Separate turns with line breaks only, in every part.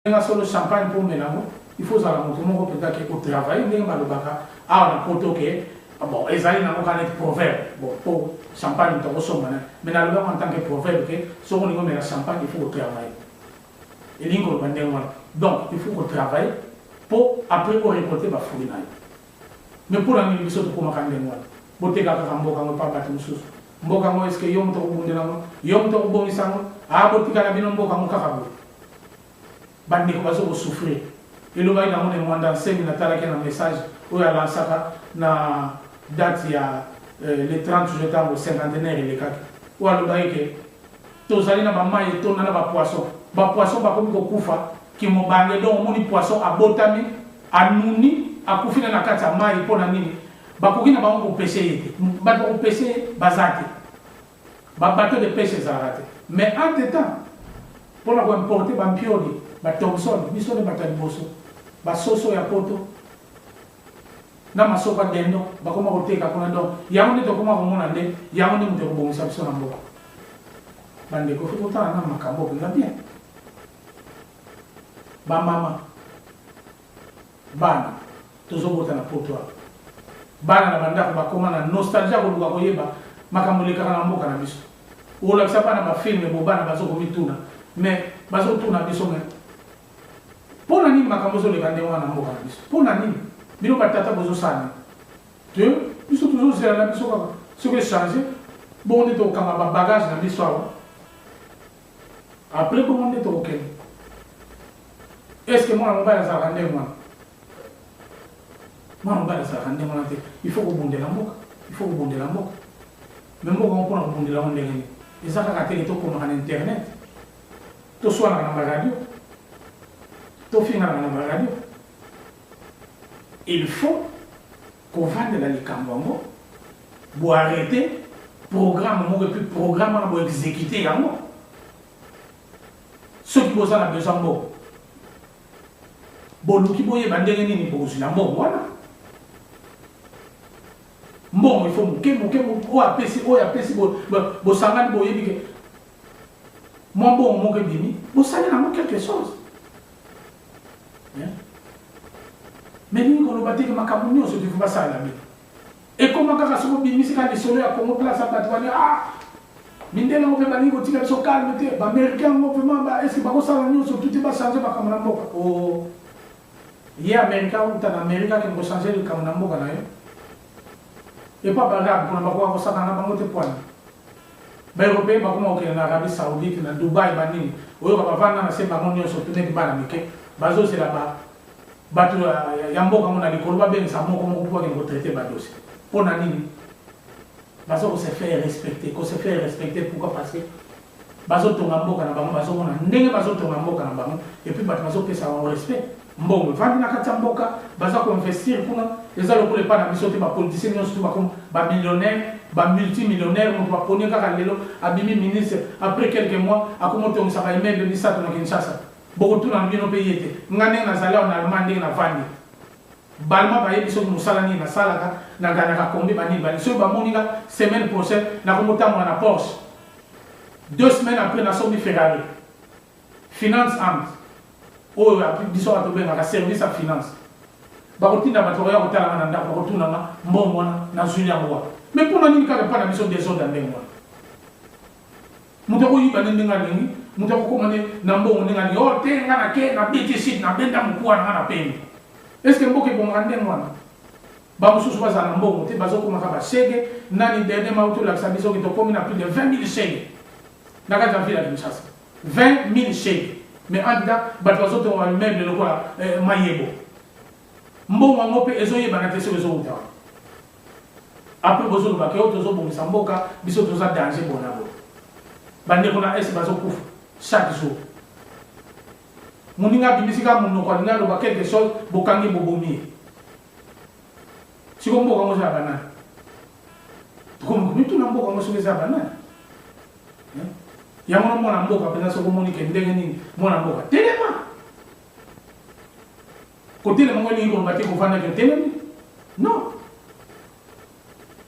solo champagne pour mélanger, il faut ça la montrer. Mon peut-être qu'il faut travailler, mais on a poto que bon, ils allaient dans le proverbe. Bon, pour champagne, on reçoit maintenant. Mais dans le en tant que proverbe, que si on met la champagne, il faut travailler. Et l'ingol donc, il faut qu'on travaille pour après qu'on récolte ma fruit. Mais pour la nuit, il faut qu'on mette moi. Boté gars qui ont pas battu sous. Mboka mo est-ce que yom to bunde na mo yom to bo isango a boté gars bino mboka mo kakabo. Bandi ko bazo souffrir. Et le bail dans mon demande 5 minutes à un message où il y a lancaka na date il y a le 30 juillet au cinquantenaire et les cas. Ou alors bail que tous allez na ba mai to na ba poisson ba comme ko kufa ki mo bangé donc moni poisson a botami a nuni a kufina na kata mai pona nini ba ko kina ba ngo pêcher ba ko pêcher bazate ba bateau de pêche zarate mais entre temps pour la importer ba pioli ba Thompson biso ne batali boso ba soso ya poto na masoka dendo ba koma koteka kuna ndo yango to koma komona nde yango ne muteko bongisa biso na mboka bande ko futa na makambo na bien ba mama bana tozobota na poto bana na banda ba koma na nostalgia ko luka koyeba makambo le kana mboka na biso ola kisapa na ba film bo bana bazo komituna mais bazo tuna biso mais pour nani makambo zo le kande wana mboka na biso pour nani bino batata bozo sana tu biso toujours c'est la biso quoi ce que changer bon on est au kama ba bagage na biso après comment on est au quel est-ce que moi on va ça rendre moi on va ça rendre moi il faut rebondir la mboka il faut rebondir la mboka même mboka on peut rebondir la mboka et ça ka télé to comme en internet to soit na radio to finir na radio il faut qu'on vende la likambo pour arrêter programme mo puis programme na pour exécuter yango ceux qui ont besoin de boluki boye bandenge nini bozila mbongo wana mbongo il faut muke o apesi bo sangani boyebi ke mo mbongo mo ke bimi bo sali na quelque chose mais ni ko lobati ke makambo nyonso tu faut ça la bi et comment kaka so bimi sika de solo ya Congo place abatwani mindele mo pe bani ko tika so calme te ba américain mo pe mamba est-ce que ba ko sala nyonso tout va changer ba kamana mboka o ye américain ou tan américain qui va changer le kamana mboka na yo et pas barabe pour na ba ko sala na bango te point ba européen ba ko mo ke na Arabie Saoudite na Dubai bani oyo ba vana na se ba ngo nyonso tout ne ba na mike bazo c'est là-bas batu ya mboka mo na likolo ba ben sa mo ko ko ko traiter ba dossier pour na nini bazo ko se faire respecter pourquoi parce que bazo tonga mboka na bango bazo mona ndenge bazo tonga mboka na bango et puis bato bazo pesa en respect mbongo vandi na kati mboka bazo ko investir kuna ezalo ko le pa na biso te ba politicien nyonso ba comme ba millionnaire ba multimillionnaire mo ba poni kaka lelo abimi ministre après quelques mois akomo tonga sa ba immeuble ni sa to na Kinshasa boko tuna mbino pe yete ngane na zala na Allemagne na vandi balma ba yebiso musala ni na salaka na gana ka kombi bani bani so ba moninga semaine prochaine na ko motamo na Porsche 2 semaines après na somi Ferrari finance amt o après biso ato be na service à finance ba ko tinda ba to ya ko tala na ndako ko tuna na mbongo na zunya mwa mais pour nani ka pa na biso des autres ndengwa muto ko yiba ndinga ndingi muto ko komane na mbongo ndinga ni o te ngana ke na BTC na benda mkua na pembe. Est-ce que mboke bon rande mwana ba mususu baza na mbongo te bazo kuma ka ba shege nani dede mauto la sabiso ki to komi na plus de 20 000 shege na ka vile ya Kinshasa 20 000 shege mais anda ba bazo to wa meuble le quoi mayebo mbongo ngope ezo yeba na te so ezo uta après bozo ba ke oto zo bonisa mboka biso to za danger bonabo bande kona esi bazo kufa chaque jour muninga bimisika muno kwa ninga loba quelque chose bokangi bobomi siko mboka mo za bana tuko mitu na mboka mo za bana ya mona mboka pena so komoni ke ndenge nini mona mboka telema ko telema ngoni ko ngati ko fana ke telema non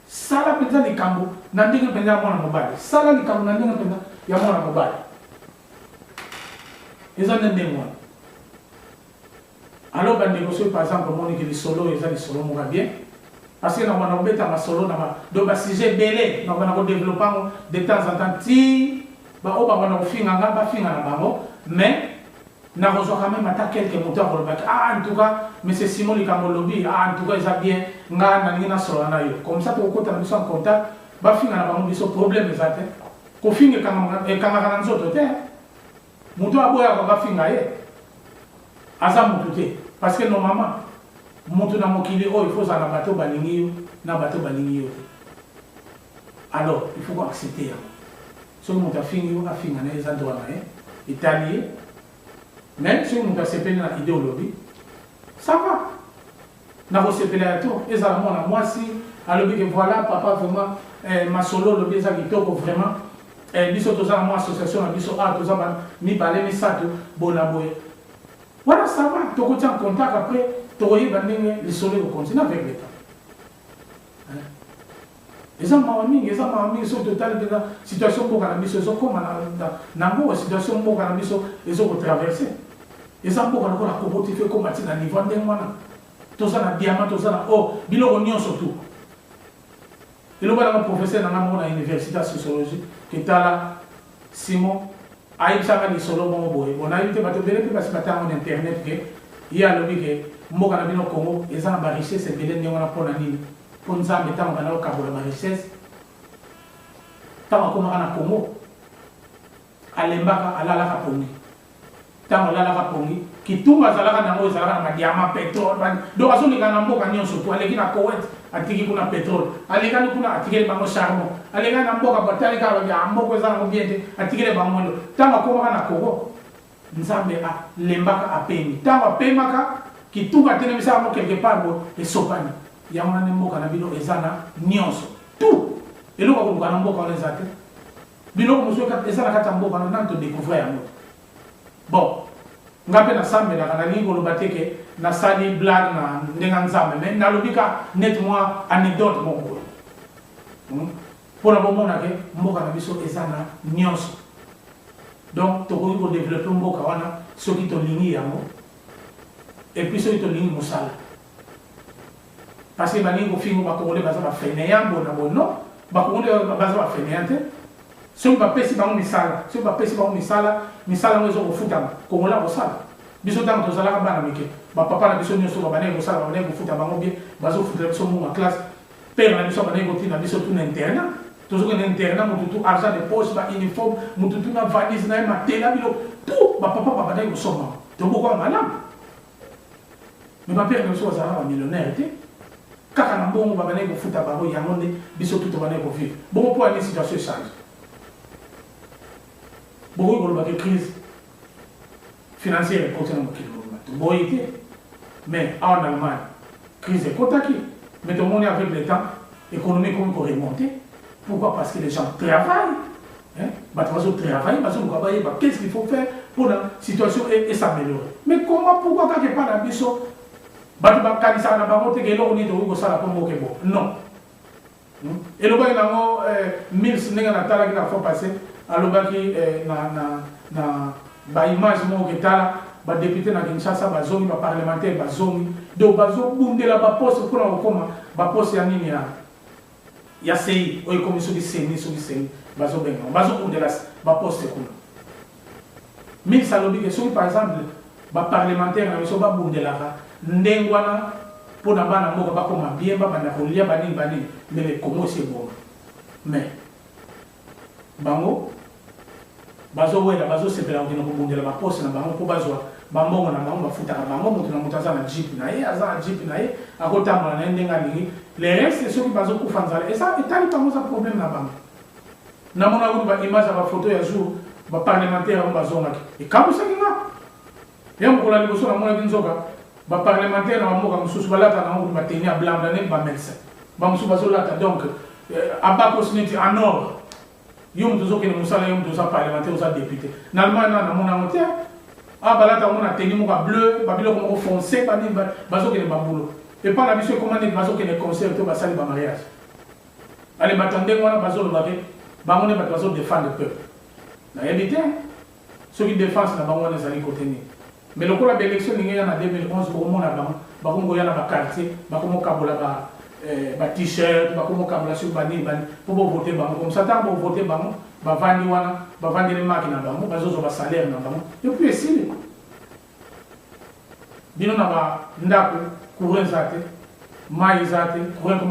sala penza ni kambo na ndenge penza mona mobali sala ni kambo na ndenge penza ya mona mobali eza ndenge mwana alors on négocie par exemple mon que les solos et les solos moi bien parce que nous on mettre ma solo dans ma sujet belé nous on développer de temps en temps ti ba o ba on finga ba finga na bango mais na rejoint quand même à quelques moteurs pour le bac ah en tout cas mais c'est Simon li kamolobi ah en tout cas ça bien nga na ngina solo na yo comme ça to ko ta biso en contact ba finga na bango biso problème ezate ko finga kanga kana nzoto te mutu aboya ko ba finga ye aza mutu te parce que normalement mutu na mokili oh il faut ça na bateau balingi yo na bateau balingi yo alors il faut accepter so mutu finga yo a finga na ezando na italien même si on a séparé dans l'idéologie, ça va. Nous avons séparé à tout. Et ça, moi, si, alors que voilà, papa, vraiment, ma solo, le bien qui toque vraiment, biso toza moi association, biso a toza mi balé, mi ça, bon aboye. Voilà, ça va. Tu continues en contact après, tu voyais les soleils au continent avec l'État. Les amis sont total de la situation pour la mission, comme dans la situation pour la mission, ils ont traversé. Les amis pour la coopérative comme à niveau de moi. Tout ça, na diamant, tout ça, oh, bilo oignon surtout. Et le professeur dans la université de sociologie, qui est là, Simon, a eu ça les solo bon boy. On a eu des bateaux parce que en internet, il y a le que moi quand on Congo, ils ont la richesse, c'est bien on a pour la ligne. Pour nous amener tant on a au cabo la richesse. Tant on a au Congo, à l'embaka à la Capongi. Tant on a la Capongi, qui tout va à la diamant pétrole. Donc à ce moment-là, on a un surtout, aller à Koweït, à tirer pour le pétrole, aller à tirer pour le charbon, aller à bataille à à tirer pour le tant on a Congo, nous avons l'embaka à Pémi. Tant on a Pémaka, qui tout va tenir ça quelque part, et Sopani. Il y a un mot qui est ezana nyonso tout et là on va mboka les até bino monsieur ka ezana kata mboka na nanto découvrir yango bon ngape na sambe na kana lingo lobateke na sali blague na ndenga nzambe mais na lobika net moi anecdote moko pour la moment na ke mboka na biso ezana nyonso donc to ko développer mboka wana soki to lingi yango et puis soki to lingi mosala. Parce que les gens qui ont fait des fainéants, non, les gens qui ont fait des fainéants, si on ne peut pas faire des misala, si on ne peut pas faire des misala, misala nous ont fait comme on l'a fait. Biso dans tous les gens, papa na biso nyonso ba bango sala ba bango futa bango bien, bazo futa biso mo classe, père na biso ba bango tina biso tout internat, toujours un internat mo tout argent de poche, ba uniforme, mo tout na valise na ma tela bilo, tout ba papa ba bango soma. Donc pourquoi madame? Mais ma père na biso azala ba millionnaire était. Kaka na mbongo ba bango futa bango yango ne biso tout ba bango vivre. Bon pour une situation change. Bon ko ba crise financière côté na kilo. Mais en Allemagne, crise est contactée. Mais tout le monde avec le temps, l'économie comme pour remonter. Pourquoi? Parce que les gens travaillent. Qu'est-ce qu'il faut faire pour la situation et s'améliorer? Mais comment, pourquoi quand il n'y a pas d'ambition, non. Et le bail dans 1000 signes na tala qui n'a pas passé, alors baki na image mo que tala. Les députés na Kinshasa, les zones, les parlementaires, les zones. Donc, les zones, les postes pour la comment, les postes ya nini ya. Ya sei, ou comme sur les sénis, les zones benga. Les zones de la postes kuna. Mais ça l'oblige que par exemple, les parlementaires na biso ba bundela ka ndengwana pour na bana moko ba koma bien ba bana kolia bani mais les comment c'est bon. Mais bango bazo wela bazo sepela ngina kubundela ba poste na bango ko bazwa bambongo na bango bafuta na bango mutu na mutaza na jeep na ye aza na jeep na ye akotambola na ndenga lingi les restes ceux qui bazo kufanzala et ça etali pas ça problème na bango na mona ko ba image ba photo ya jour ba parlementaire ba bazonga et comme ça kinga yam ko la liboso na mona kinzoka ba parlementaire na moka mususu balata na ngo ba tenir blanc na ne ba médecin ba mususu bazolata donc abako siniti en or yom tozo ke musala yom tozo parlementaire oza député normalement na mona moté ah balata on a tenu mon bleu babilo comme foncé bani bazo ke ba boulot et par la mission commandé bazo ke les concerts to ba sali ba mariage allez m'attendez moi bazo le baké ba on est bazo défendre le peuple na habité ceux qui défendent na bango na sali côté ni Mais le coup la élection il y a en 2011 au monde là-bas, bakongo ya na ba quartier, bakongo kabola ba t-shirt, bakongo kabola sur bani pour voter bango comme ça tant pour voter bango, ba vandi wana, ba vandi les makina bango, bazozo ba salaire na bango. Et puis ici bino na ba ndako courir zate, mai zate, courir